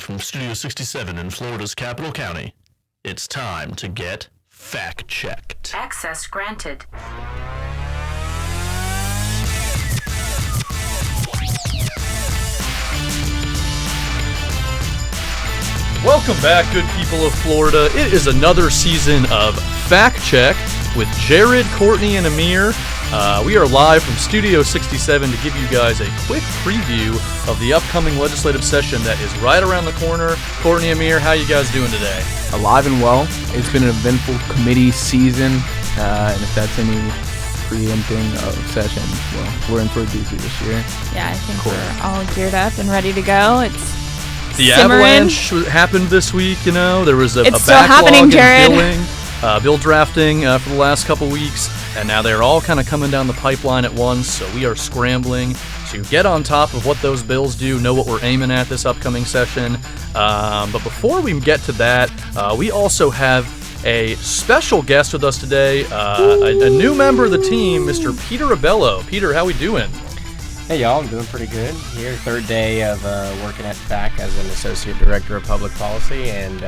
Live from Studio 67 in Florida's capital county, it's time to get fact checked. Access granted. Welcome back, good people of Florida. It is another season of Fact Check with Jared, Courtney, and Amir. We are live from Studio 67 to give you guys a quick preview of the upcoming legislative session that is right around the corner. Courtney, Amir, how you guys doing today? Alive and well. It's been an eventful committee season, and if that's any preempting of session, well, we're in for a doozy this year. Yeah, I think we're all geared up and ready to go. It's The simmering. avalanche happened this week, you know. There was a still backlog happening, in Jared. bill drafting for the last couple weeks, and now they're all kind of coming down the pipeline at once, so we are scrambling to get on top of what those bills do, know what we're aiming at this upcoming session. But before we get to that, we also have a special guest with us today, a new member of the team, Mr. Peter Abello. Peter, how we doing? Hey y'all, I'm doing pretty good here. Third day of working at FAC as an Associate Director of Public Policy, and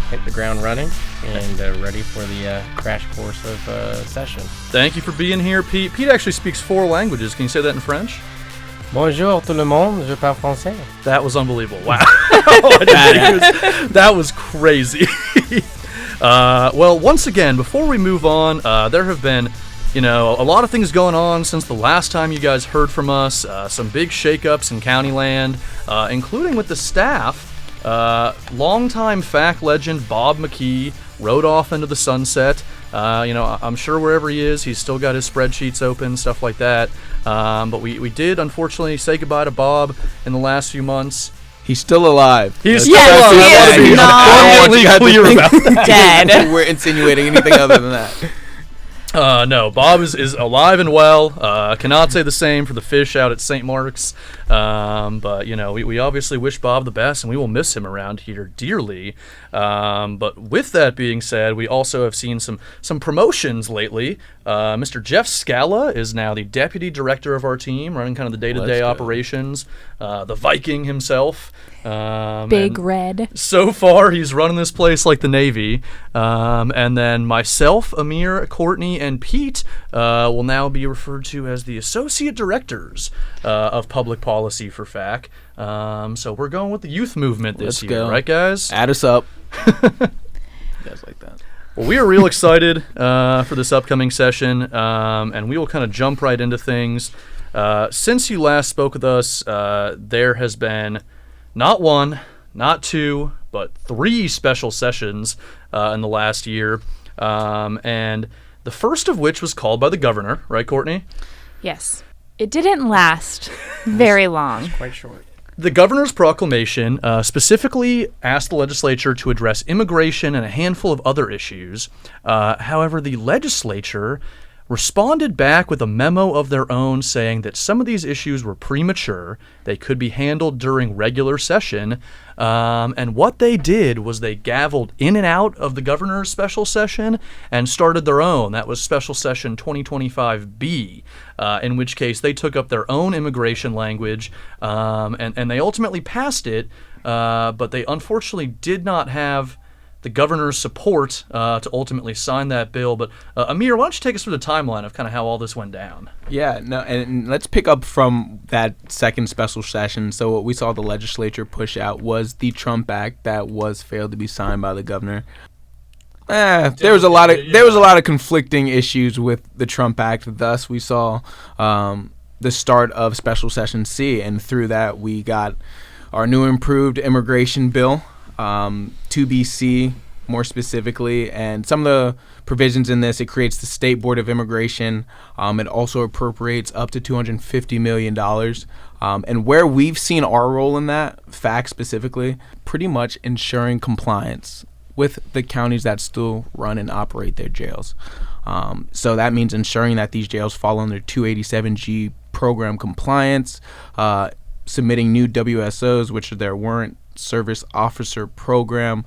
hit the ground running and ready for the crash course of session. Thank you for being here, Pete. Pete actually speaks 4 languages. Can you say that in French? Bonjour tout le monde, je parle français. That was unbelievable. Wow. That was crazy. Well, once again, before we move on, there have been a lot of things going on since the last time you guys heard from us. Some big shakeups in county land, including with the staff. Longtime FAC legend Bob McKee rode off into the sunset. I'm sure wherever he is, he's still got his spreadsheets open, stuff like that. But we did, unfortunately, say goodbye to Bob in the last few months. He's still alive. He's still alive. He is not clear about that. Dead. We're insinuating anything other than that. No, Bob is alive and well. Cannot say the same for the fish out at St. Mark's. But, we obviously wish Bob the best, and we will miss him around here dearly. But with that being said, we also have seen some promotions lately. Mr. Jeff Scala is now the Deputy Director of our team, running kind of the day-to-day operations. The Viking himself. Big Red. So far, he's running this place like the Navy. And then myself, Amir, Courtney, and Pete will now be referred to as the Associate Directors of Public Policy for FAC. So we're going with the youth movement this year, right, guys? Add us up. Guys like that. Well, we are real excited for this upcoming session, and we will kind of jump right into things. Since you last spoke with us, there has been not 1, not 2, but 3 special sessions in the last year, and the first of which was called by the governor, right, Courtney? Yes. It didn't last very long. Quite short. The governor's proclamation specifically asked the legislature to address immigration and a handful of other issues. However, the legislature responded back with a memo of their own saying that some of these issues were premature, they could be handled during regular session, and what they did was they gavelled in and out of the governor's special session and started their own. That was special session 2025B, in which case they took up their own immigration language, and they ultimately passed it, but they unfortunately did not have the governor's support to ultimately sign that bill. But Amir, why don't you take us through the timeline of kind of how all this went down? Yeah, no, and let's pick up from that second special session. So what we saw the legislature push out was the Trump Act that was failed to be signed by the governor. There was a lot of conflicting issues with the Trump Act. Thus, we saw the start of special session C, and through that we got our new improved immigration bill. 2BC more specifically, and some of the provisions in this, it creates the State Board of Immigration. It also appropriates up to $250 million. And where we've seen our role in that, FAC specifically, pretty much ensuring compliance with the counties that still run and operate their jails. So that means ensuring that these jails fall under 287G program compliance, submitting new WSOs, which are their warrant service officer program,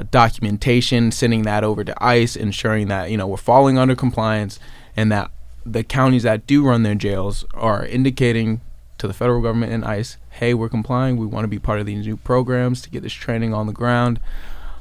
documentation, sending that over to ICE, ensuring that we're falling under compliance, and that the counties that do run their jails are indicating to the federal government and ICE, hey, we're complying. We want to be part of these new programs to get this training on the ground.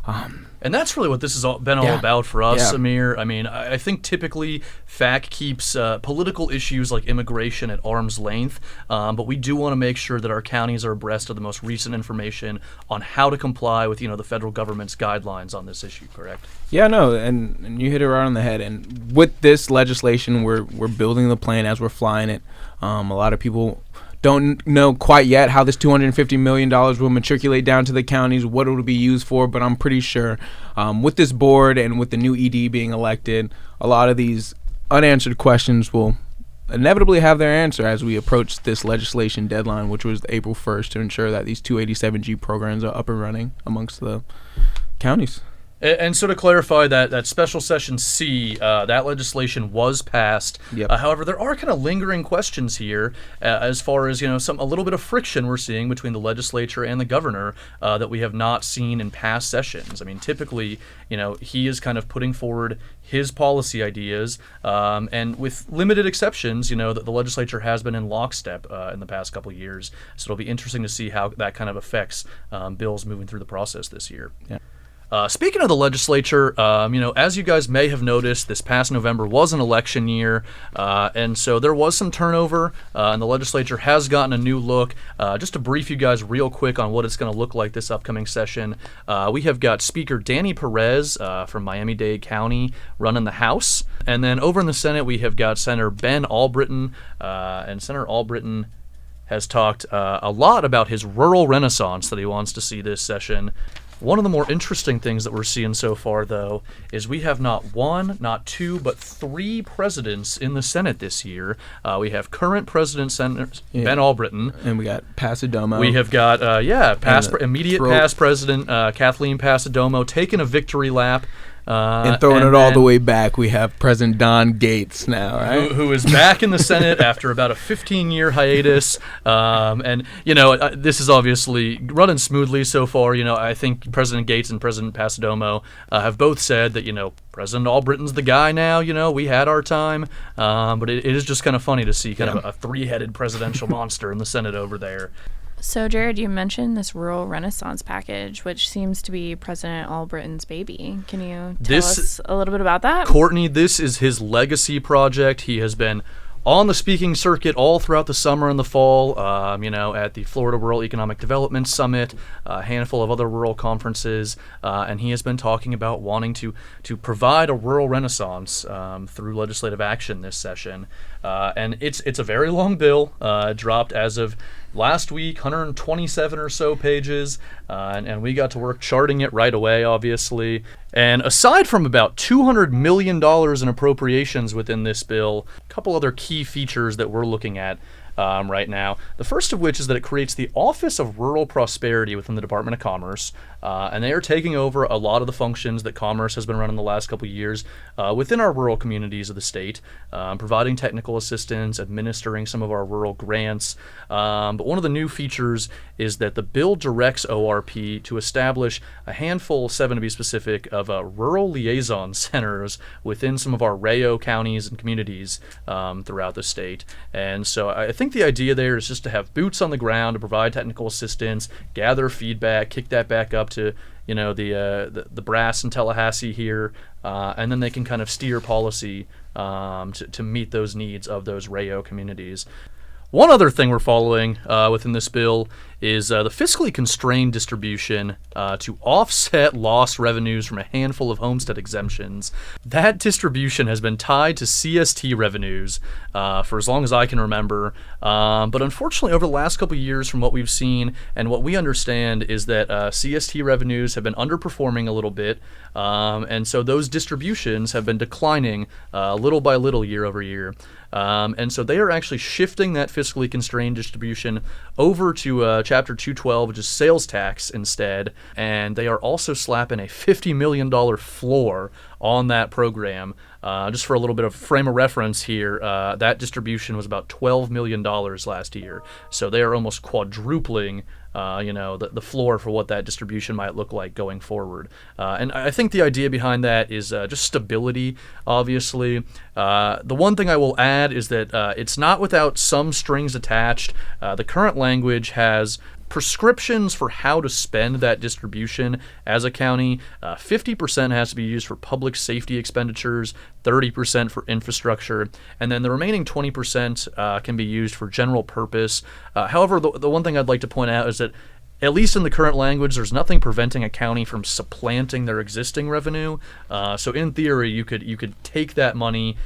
And that's really what this has been all about for us, Amir. I mean, I think typically FAC keeps political issues like immigration at arm's length, but we do want to make sure that our counties are abreast of the most recent information on how to comply with, the federal government's guidelines on this issue, correct? Yeah, no, and you hit it right on the head. And with this legislation, we're building the plane as we're flying it. A lot of people don't know quite yet how this $250 million will matriculate down to the counties, what it will be used for, but I'm pretty sure with this board and with the new ED being elected, a lot of these unanswered questions will inevitably have their answer as we approach this legislation deadline, which was April 1st, to ensure that these 287G programs are up and running amongst the counties. And so to clarify that special session C, that legislation was passed. Yep. However, there are kind of lingering questions here as far as, a little bit of friction we're seeing between the legislature and the governor that we have not seen in past sessions. I mean, typically, he is kind of putting forward his policy ideas, and with limited exceptions, that the legislature has been in lockstep in the past couple of years. So it'll be interesting to see how that kind of affects bills moving through the process this year. Yeah. Speaking of the legislature, as you guys may have noticed, this past November was an election year, and so there was some turnover, and the legislature has gotten a new look. Just to brief you guys real quick on what it's going to look like this upcoming session, we have got Speaker Danny Perez from Miami-Dade County running the House, and then over in the Senate we have got Senator Ben Albritton, and Senator Albritton has talked a lot about his rural renaissance that he wants to see this session. One of the more interesting things that we're seeing so far, though, is we have not one, not two, but three presidents in the Senate this year. We have current President Senator Ben Albritton. And we got Pasadomo. We have got, immediate past President Kathleen Pasadomo taking a victory lap. And throwing it all the way back, we have President Don Gates now, right? Who is back in the Senate after about a 15-year hiatus. This is obviously running smoothly so far. I think President Gates and President Pasadomo have both said that, President Albritton's the guy now. We had our time. But it is just kind of funny to see kind of a three-headed presidential monster in the Senate over there. So, Jared, you mentioned this Rural Renaissance package, which seems to be President Albritton's baby. Can you tell us a little bit about that? Courtney, this is his legacy project. He has been on the speaking circuit all throughout the summer and the fall, at the Florida Rural Economic Development Summit, a handful of other rural conferences, and he has been talking about wanting to provide a rural renaissance through legislative action this session. And it's a very long bill, dropped as of last week, 127 or so pages, and we got to work charting it right away, obviously. And aside from about $200 million in appropriations within this bill, a couple other key features that we're looking at right now. The first of which is that it creates the Office of Rural Prosperity within the Department of Commerce, and they are taking over a lot of the functions that Commerce has been running the last couple of years within our rural communities of the state, providing technical assistance, administering some of our rural grants. But one of the new features is that the bill directs ORP to establish a handful, 7 to be specific, of rural liaison centers within some of our RAO counties and communities throughout the state. And so I think the idea there is just to have boots on the ground to provide technical assistance, gather feedback, kick that back up to the brass in Tallahassee here, and then they can kind of steer policy to meet those needs of those RAO communities. One other thing we're following within this bill is the fiscally constrained distribution to offset lost revenues from a handful of homestead exemptions. That distribution has been tied to CST revenues for as long as I can remember. But unfortunately, over the last couple of years, from what we've seen and what we understand, is that CST revenues have been underperforming a little bit. And so those distributions have been declining little by little year over year. And so they are actually shifting that fiscally constrained distribution over to Chapter 212, which is sales tax instead. And they are also slapping a $50 million floor on that program. Just for a little bit of frame of reference here, that distribution was about $12 million last year. So they are almost quadrupling the floor for what that distribution might look like going forward. And I think the idea behind that is just stability, obviously. The one thing I will add is that it's not without some strings attached. The current language has prescriptions for how to spend that distribution as a county. 50% has to be used for public safety expenditures, 30% for infrastructure, and then the remaining 20% can be used for general purpose. However, the one thing I'd like to point out is that at least in the current language, there's nothing preventing a county from supplanting their existing revenue. So in theory, you could take that money,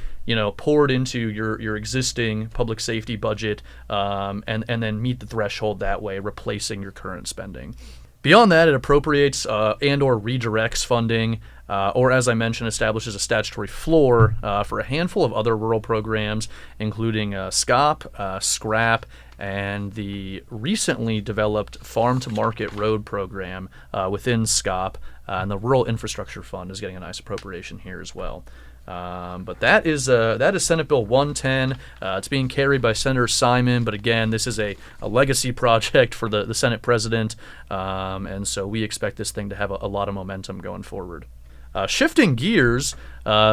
pour it into your existing public safety budget, and then meet the threshold that way, replacing your current spending. Beyond that, it appropriates and or redirects funding, or as I mentioned, establishes a statutory floor for a handful of other rural programs, including SCOP, SCRAP, and the recently developed Farm to Market Road program within SCOP, and the Rural Infrastructure Fund is getting a nice appropriation here as well. But that is Senate Bill 110. It's being carried by Senator Simon, but again, this is a legacy project for the Senate president, and so we expect this thing to have a lot of momentum going forward. Shifting gears,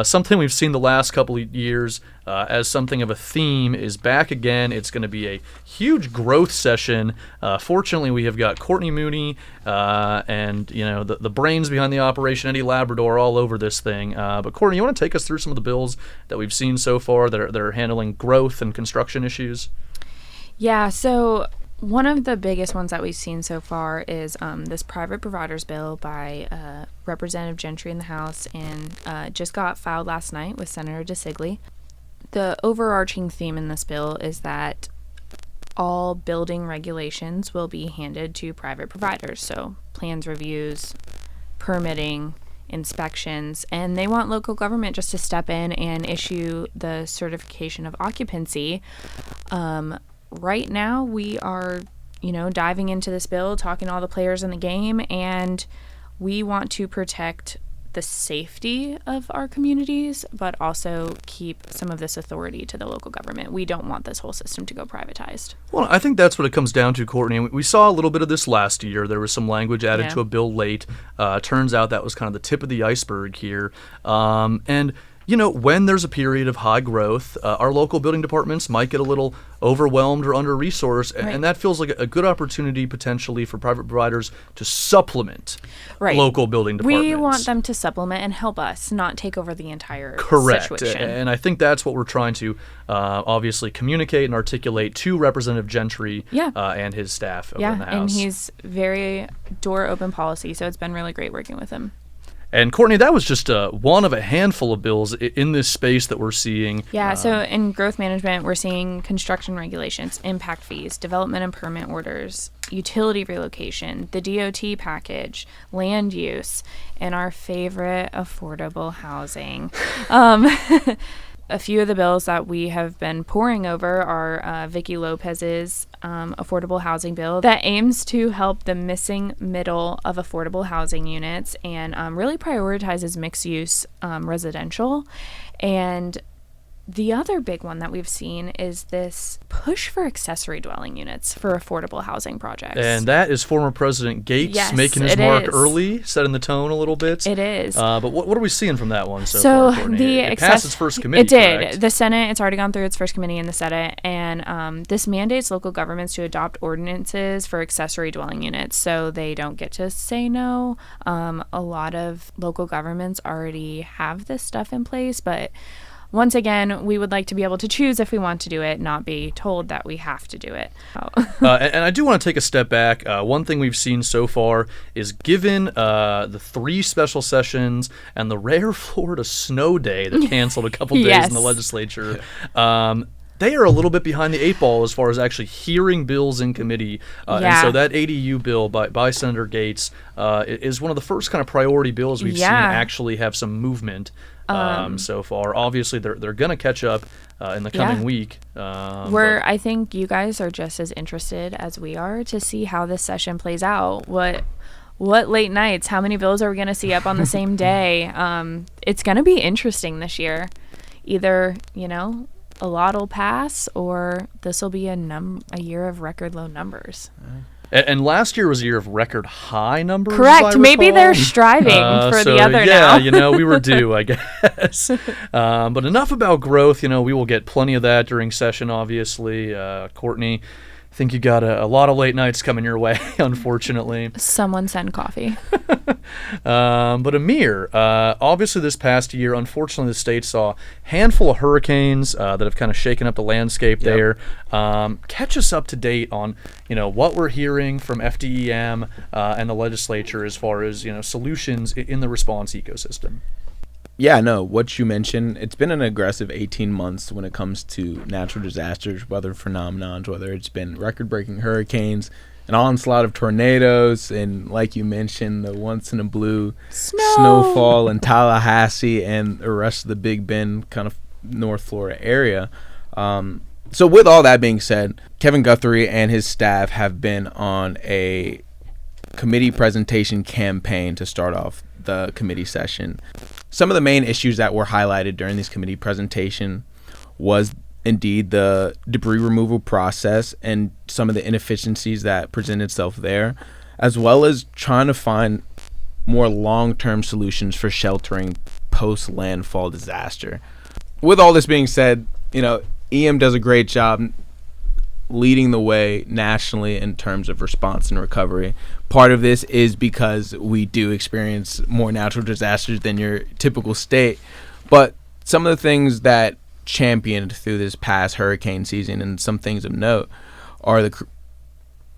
something we've seen the last couple of years as something of a theme is back again. It's going to be a huge growth session. Fortunately, we have got Courtney Mooney and the brains behind the operation, Eddie Labrador, all over this thing. But Courtney, you want to take us through some of the bills that we've seen so far that are handling growth and construction issues? Yeah, so one of the biggest ones that we've seen so far is this private providers bill by Representative Gentry in the House, and just got filed last night with Senator DeSigley. The overarching theme in this bill is that all building regulations will be handed to private providers, so plans reviews, permitting, inspections, and they want local government just to step in and issue the certification of occupancy. Right now, we are, diving into this bill, talking to all the players in the game, and we want to protect the safety of our communities, but also keep some of this authority to the local government. We don't want this whole system to go privatized. Well, I think that's what it comes down to, Courtney. We saw a little bit of this last year. There was some language added to a bill late. Turns out that was kind of the tip of the iceberg here. And when there's a period of high growth, our local building departments might get a little overwhelmed or under-resourced, and that feels like a good opportunity potentially for private providers to supplement local building departments. We want them to supplement and help us, not take over the entire situation. And I think that's what we're trying to obviously communicate and articulate to Representative Gentry and his staff over in the House. And he's very door-open policy, so it's been really great working with him. And Courtney, that was just one of a handful of bills in this space that we're seeing. Yeah, so in growth management, we're seeing construction regulations, impact fees, development and permit orders, utility relocation, the DOT package, land use, and our favorite, affordable housing. A few of the bills that we have been poring over are Vicky Lopez's affordable housing bill that aims to help the missing middle of affordable housing units and really prioritizes mixed-use residential. And the other big one that we've seen is this push for accessory dwelling units for affordable housing projects. And that is former President Gates making his mark early, setting the tone a little bit. It is. But what are we seeing from that one so far, Courtney? It passed its first committee, It did. Correct? The Senate, it's already gone through its first committee in the Senate, and this mandates local governments to adopt ordinances for accessory dwelling units, so they don't get to say no. A lot of local governments already have this stuff in place, but once again, we would like to be able to choose if we want to do it, not be told that we have to do it. And I do want to take a step back. One thing we've seen so far is given the 3 special sessions and the rare Florida snow day that canceled a couple days in the legislature, they are a little bit behind the 8 ball as far as actually hearing bills in committee. And so that ADU bill by Senator Gates is one of the first kind of priority bills we've seen actually have some movement. So far. Obviously, they're going to catch up in the coming week. I think you guys are just as interested as we are to see how this session plays out. what late nights, how many bills are we going to see up on the same day? It's going to be interesting this year. Either, a lot will pass, or this will be a year of record low numbers. And last year was a year of record high numbers. Correct. Maybe they're striving for the other now. Yeah, we were due, I guess. But enough about growth. We will get plenty of that during session, obviously. Courtney, I think you got a lot of late nights coming your way, unfortunately. Someone send coffee. But Amir, obviously this past year, unfortunately, the state saw a handful of hurricanes that have kind of shaken up the landscape there. Catch us up to date on, what we're hearing from FDEM and the legislature as far as, solutions in the response ecosystem. Yeah, no, what you mentioned, it's been an aggressive 18 months when it comes to natural disasters, weather phenomenons, whether it's been record-breaking hurricanes, an onslaught of tornadoes, and like you mentioned, the once-in-a-blue snowfall in Tallahassee and the rest of the Big Bend, kind of North Florida area. So with all that being said, Kevin Guthrie and his staff have been on a committee presentation campaign to start off the committee session. Some of the main issues that were highlighted during this committee presentation was indeed the debris removal process and some of the inefficiencies that present itself there, as well as trying to find more long-term solutions for sheltering post-landfall disaster. With all this being said, EM does a great job leading the way nationally in terms of response and recovery. Part of this is because we do experience more natural disasters than your typical state. But some of the things that championed through this past hurricane season and some things of note are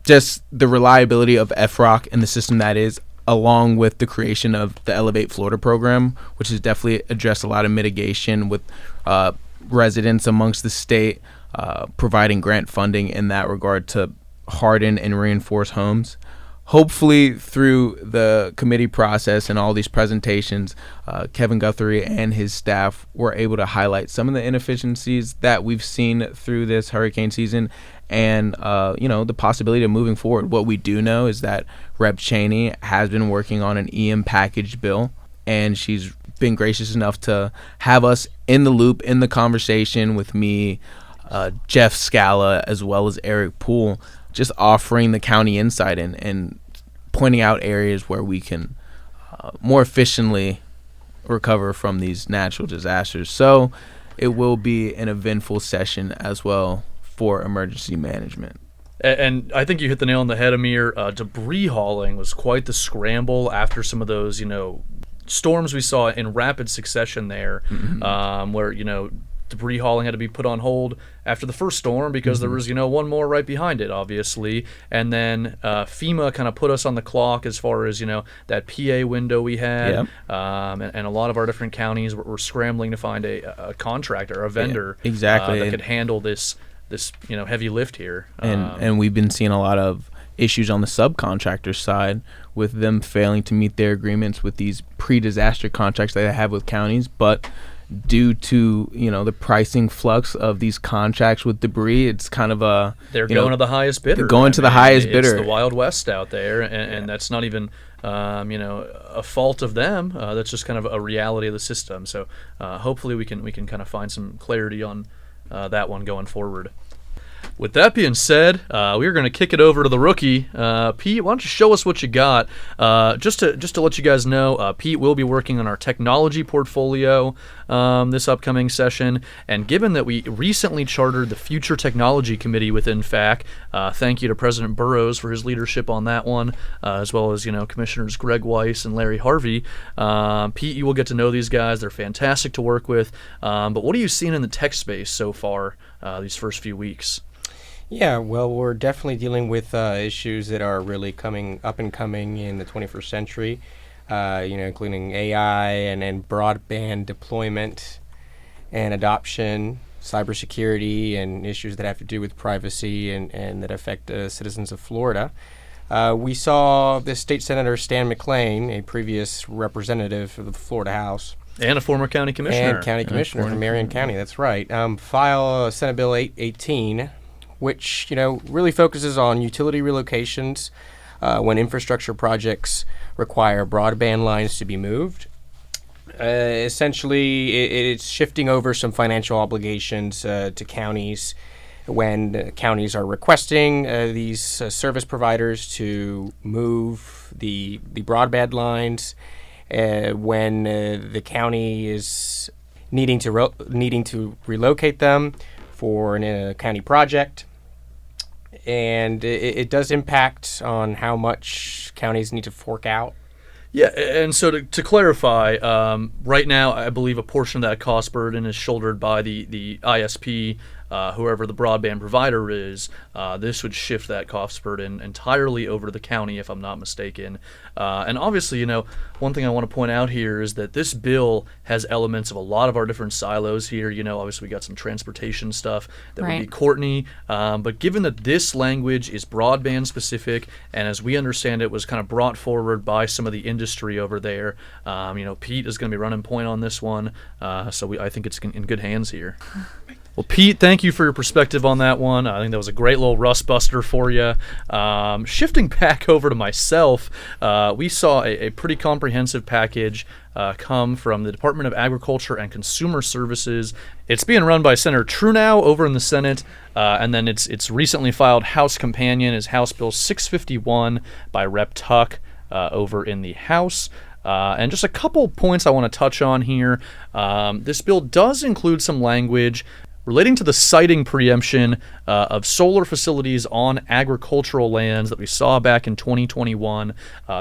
just the reliability of FROC and the system that is, along with the creation of the Elevate Florida program, which has definitely addressed a lot of mitigation with residents amongst the state, providing grant funding in that regard to harden and reinforce homes. Hopefully, through the committee process and all these presentations, Kevin Guthrie and his staff were able to highlight some of the inefficiencies that we've seen through this hurricane season and, the possibility of moving forward. What we do know is that Rep. Cheney has been working on an EM package bill, and she's been gracious enough to have us in the loop, in the conversation with me, Jeff Scala, as well as Eric Poole, just offering the county insight and pointing out areas where we can more efficiently recover from these natural disasters. So it will be an eventful session as well for emergency management. And I think you hit the nail on the head, Amir. Debris hauling was quite the scramble after some of those, storms we saw in rapid succession there, where, debris hauling had to be put on hold after the first storm because there was, one more right behind it, obviously. And then FEMA kind of put us on the clock as far as, that PA window we had. And a lot of our different counties were scrambling to find a contractor, a vendor that could handle this heavy lift here. And we've been seeing a lot of issues on the subcontractor side with them failing to meet their agreements with these pre-disaster contracts that they have with counties, but due to the pricing flux of these contracts with debris, it's kind of they're going to the highest bidder. They're going to the highest bidder. It's the Wild West out there, and that's not even a fault of them. That's just kind of a reality of the system. So hopefully we can kind of find some clarity on that one going forward. With that being said, we are going to kick it over to the rookie. Pete, why don't you show us what you got? Just to let you guys know, Pete will be working on our technology portfolio this upcoming session. And given that we recently chartered the Future Technology Committee within FAC, thank you to President Burrows for his leadership on that one, as well as Commissioners Greg Weiss and Larry Harvey. Pete, you will get to know these guys. They're fantastic to work with. But what are you seeing in the tech space so far these first few weeks? Yeah, well, we're definitely dealing with issues that are really coming in the 21st century, including AI and broadband deployment and adoption, cybersecurity, and issues that have to do with privacy and that affect citizens of Florida. We saw this state senator, Stan McClain, a previous representative of the Florida House, and a former county commissioner. And county commissioner from Marion County, that's right, file Senate Bill 818, which really focuses on utility relocations, when infrastructure projects require broadband lines to be moved. Essentially, it's shifting over some financial obligations to counties when counties are requesting these service providers to move the broadband lines. When the county is needing to relocate them for a county project. And it does impact on how much counties need to fork out. Yeah, and so to clarify, right now I believe a portion of that cost burden is shouldered by the ISP, whoever the broadband provider is. This would shift that cost burden entirely over to the county, if I'm not mistaken. And obviously, one thing I want to point out here is that this bill has elements of a lot of our different silos here. Obviously we got some transportation stuff that would be Courtney. But given that this language is broadband specific, and as we understand it was kind of brought forward by some of the industry over there, Pete is going to be running point on this one. So I think it's in good hands here. Well, Pete, thank you for your perspective on that one. I think that was a great little rust buster for you. Shifting back over to myself, we saw a pretty comprehensive package come from the Department of Agriculture and Consumer Services. It's being run by Senator Trunow over in the Senate, and then its recently filed House companion is House Bill 651 by Rep. Tuck over in the House. And just a couple points I want to touch on here. This bill does include some language relating to the siting preemption of solar facilities on agricultural lands that we saw back in 2021.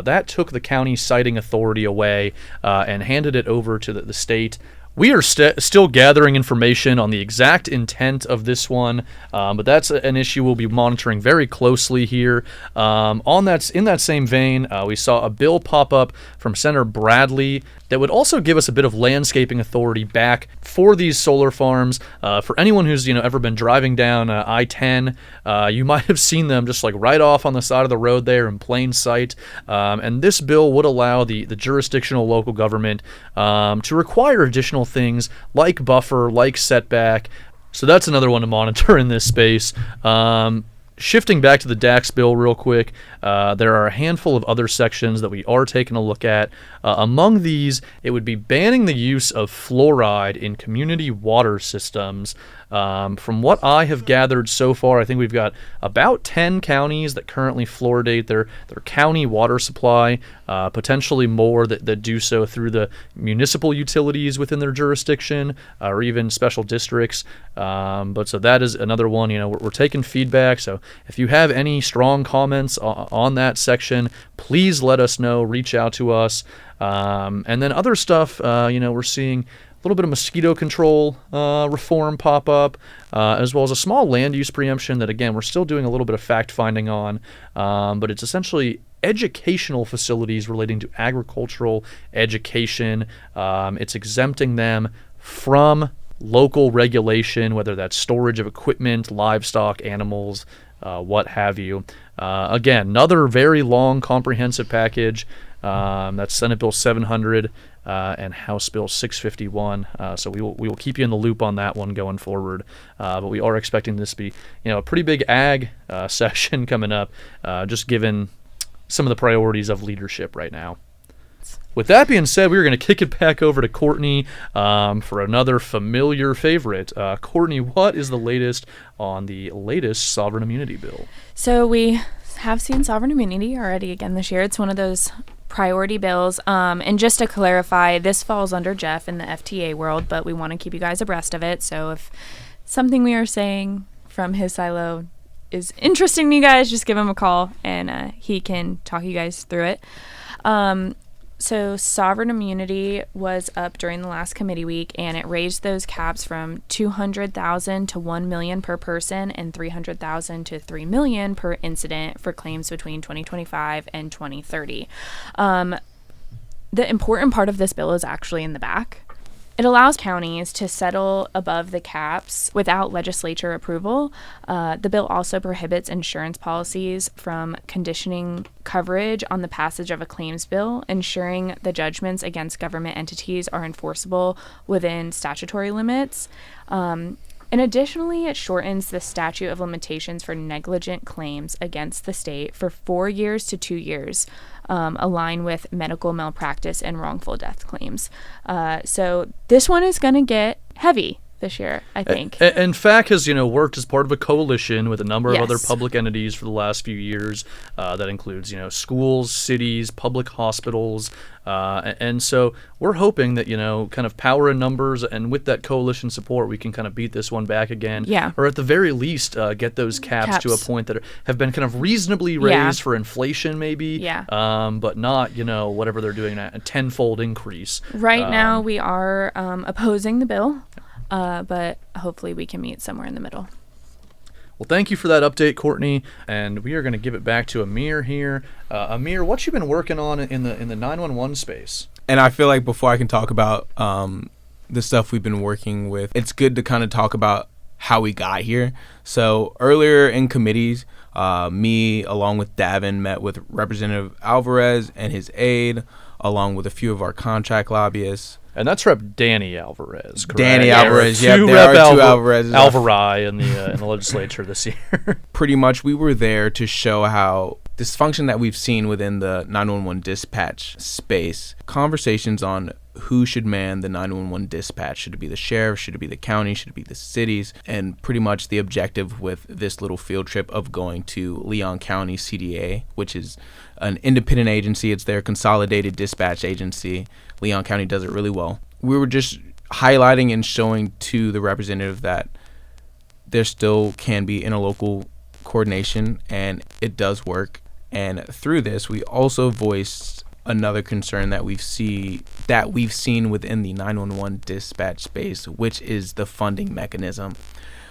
That took the county siting authority away and handed it over to the state. We are still gathering information on the exact intent of this one, but that's an issue we'll be monitoring very closely here. In that same vein, we saw a bill pop up from Senator Bradley that would also give us a bit of landscaping authority back for these solar farms. For anyone who's ever been driving down I-10, you might have seen them just like right off on the side of the road there in plain sight. And this bill would allow the jurisdictional local government to require additional things like buffer, like setback. So that's another one to monitor in this space. Shifting back to the Dax bill real quick, there are a handful of other sections that we are taking a look at. Among these, it would be banning the use of fluoride in community water systems. From what I have gathered so far, I think we've got about 10 counties that currently fluoridate their county water supply, potentially more that do so through the municipal utilities within their jurisdiction, or even special districts. But so that is another one. We're taking feedback, so if you have any strong comments on that section, please let us know, reach out to us. And then other stuff, we're seeing a little bit of mosquito control reform pop up, as well as a small land use preemption that, again, we're still doing a little bit of fact-finding on, but it's essentially educational facilities relating to agricultural education. It's exempting them from local regulation, whether that's storage of equipment, livestock, animals, what have you. Again, another very long, comprehensive package. That's Senate Bill 700 and House Bill 651. So we will keep you in the loop on that one going forward. But we are expecting this to be, a pretty big ag session coming up, just given some of the priorities of leadership right now. With that being said, we're going to kick it back over to Courtney for another familiar favorite. Courtney, what is the latest on the latest sovereign immunity bill? So we have seen sovereign immunity already again this year. It's one of those priority bills. And just to clarify, this falls under Jeff in the FTA world, but we want to keep you guys abreast of it. So if something we are saying from his silo is interesting to you guys, just give him a call and he can talk you guys through it. So sovereign immunity was up during the last committee week, and it raised those caps from $200,000 to $1 million per person and $300,000 to $3 million per incident for claims between 2025 and 2030. The important part of this bill is actually in the back. It allows counties to settle above the caps without legislature approval. The bill also prohibits insurance policies from conditioning coverage on the passage of a claims bill, ensuring the judgments against government entities are enforceable within statutory limits. And additionally, it shortens the statute of limitations for negligent claims against the state for 4 years to 2 years, align with medical malpractice and wrongful death claims. So this one is going to get heavy this year, I think. And FAC has, worked as part of a coalition with a number of other Yes. public entities for the last few years. That includes, schools, cities, public hospitals. And so we're hoping that, kind of power in numbers, and with that coalition support, we can kind of beat this one back again. Yeah. Or at the very least, get those caps to a point that have been kind of reasonably raised for inflation, maybe. Yeah. But not, whatever they're doing, a tenfold increase. Right now, we are opposing the bill, but hopefully we can meet somewhere in the middle. Well, thank you for that update, Courtney, and we are going to give it back to Amir here. Amir, what you been working on in the 911 space? And I feel like before I can talk about the stuff we've been working with, it's good to kind of talk about how we got here. So earlier in committees, me along with Davin met with Representative Alvarez and his aide, along with a few of our contract lobbyists. And that's Rep. Danny Alvarez, correct? Danny Alvarez, yeah. there are two Alvarezes. Alvari in the legislature this year. Pretty much we were there to show how dysfunction that we've seen within the 911 dispatch space, conversations on who should man the 911 dispatch. Should it be the sheriff? Should it be the county? Should it be the cities? And pretty much the objective with this little field trip of going to Leon County CDA, which is an independent agency. It's their consolidated dispatch agency. Leon County does it really well. We were just highlighting and showing to the representative that there still can be interlocal coordination, and it does work. And through this, we also voiced another concern that we've seen within the 911 dispatch space, which is the funding mechanism.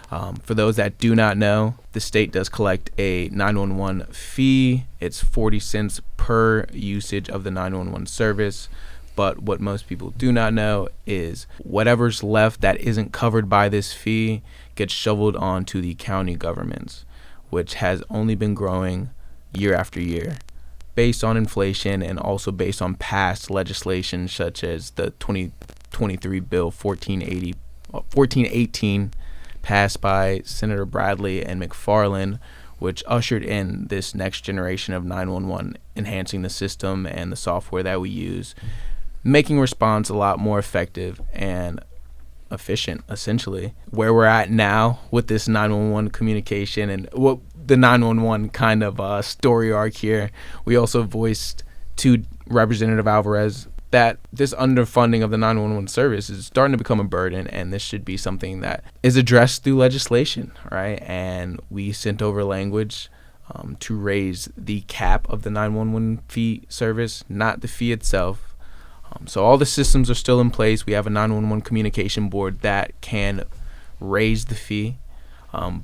For those that do not know, the state does collect a 911 fee. It's 40 cents per usage of the 911 service. But what most people do not know is whatever's left that isn't covered by this fee gets shoveled onto the county governments, which has only been growing year after year based on inflation and also based on past legislation such as the 2023 bill 1418 passed by Senator Bradley and McFarland, which ushered in this next generation of 911, enhancing the system and the software that we use, making response a lot more effective and efficient, essentially. Where we're at now with this 911 communication and what the 911 kind of story arc here, we also voiced to Representative Alvarez that this underfunding of the 911 service is starting to become a burden, and this should be something that is addressed through legislation, right? And we sent over language to raise the cap of the 911 fee service, not the fee itself. So all the systems are still in place. We have a 911 communication board that can raise the fee,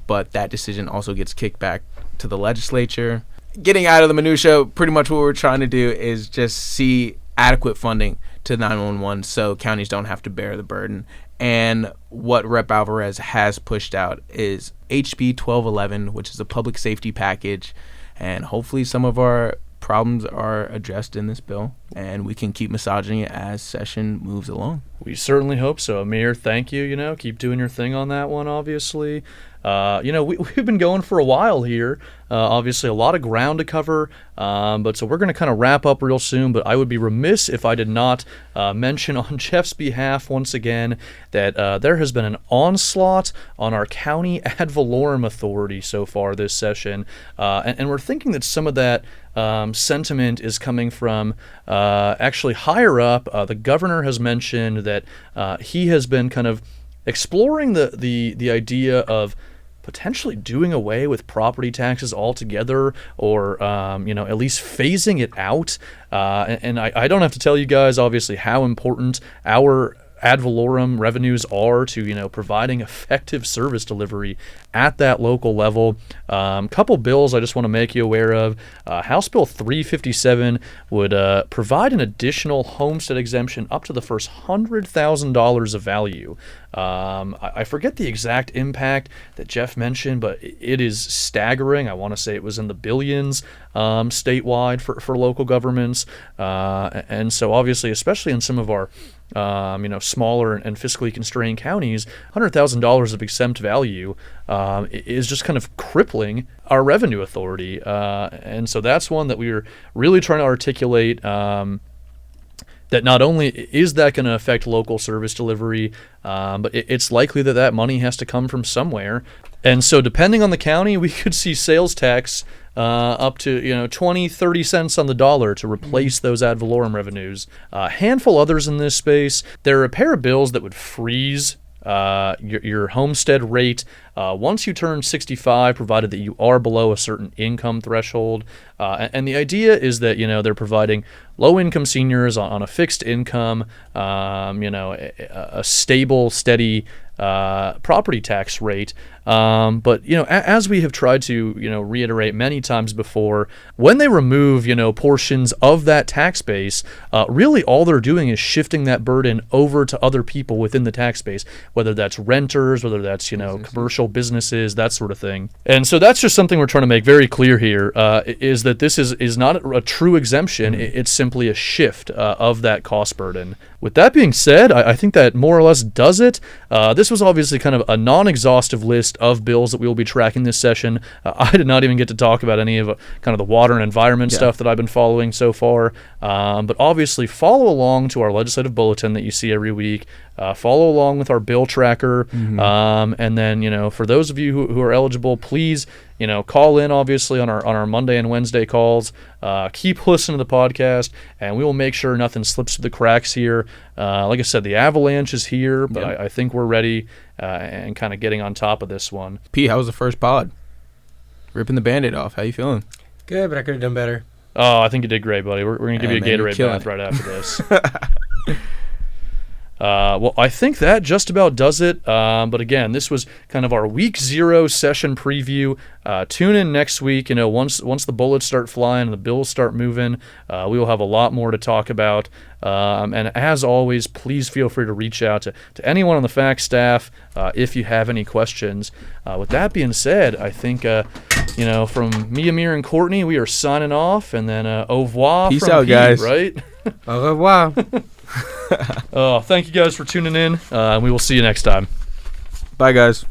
but that decision also gets kicked back to the legislature. Getting out of the minutia, pretty much what we're trying to do is just see adequate funding to 911 so counties don't have to bear the burden. And what Rep. Alvarez has pushed out is HB 1211, which is a public safety package, and hopefully some of our problems are addressed in this bill, and we can keep massaging it as session moves along. We certainly hope so. Amir, thank you. Keep doing your thing on that one, obviously. We've been going for a while here. Obviously, a lot of ground to cover. But so we're going to kind of wrap up real soon. But I would be remiss if I did not mention on Jeff's behalf once again that there has been an onslaught on our county ad valorem authority so far this session. And we're thinking that some of that sentiment is coming from actually higher up. The governor has mentioned that he has been kind of exploring the idea of potentially doing away with property taxes altogether, or at least phasing it out. And I don't have to tell you guys, obviously, how important our ad valorem revenues are to providing effective service delivery at that local level. Couple bills I just want to make you aware of. House Bill 357 would provide an additional homestead exemption up to the first $100,000 of value. I forget the exact impact that Jeff mentioned, but it is staggering. I want to say it was in the billions statewide for local governments. And so obviously, especially in some of our smaller and fiscally constrained counties, $100,000 of exempt value is just kind of crippling our revenue authority. And so that's one that we're really trying to articulate, that not only is that going to affect local service delivery, but it's likely that money has to come from somewhere. And so depending on the county, we could see sales tax up to 20, 30 cents on the dollar to replace those ad valorem revenues. A handful others in this space. There are a pair of bills that would freeze your homestead rate once you turn 65, provided that you are below a certain income threshold. And the idea is that they're providing low-income seniors on a fixed income, a stable, steady property tax rate. But as we have tried to reiterate many times before, when they remove portions of that tax base, really all they're doing is shifting that burden over to other people within the tax base, whether that's renters, whether that's commercial businesses, that sort of thing. And so that's just something we're trying to make very clear here, is that this is not a true exemption. It's simply a shift of that cost burden. With that being said, I think that more or less does it. This was obviously kind of a non-exhaustive list of bills that we will be tracking this session. I did not even get to talk about any of kind of the water and environment stuff that I've been following so far. But obviously follow along to our legislative bulletin that you see every week. Follow along with our bill tracker. And then, for those of you who are eligible, please, call in obviously on our Monday and Wednesday calls. Keep listening to the podcast, and we will make sure nothing slips through the cracks here. Like I said, the avalanche is here, but I think we're ready and kind of getting on top of this one. P, how was the first pod? Ripping the Band-Aid off. How you feeling? Good, but I could have done better. Oh, I think you did great, buddy. We're going to give you a Gatorade bath right after this. Well, I think that just about does it. But again, this was kind of our week 0 session preview. Tune in next week. Once the bullets start flying and the bills start moving, we will have a lot more to talk about. And as always, please feel free to reach out to anyone on the FAC staff if you have any questions. With that being said, I think from me, Amir, and Courtney, we are signing off, and then au revoir. Peace from out, Pete, guys. Right? Au revoir. Thank you guys for tuning in. We will see you next time. Bye, guys.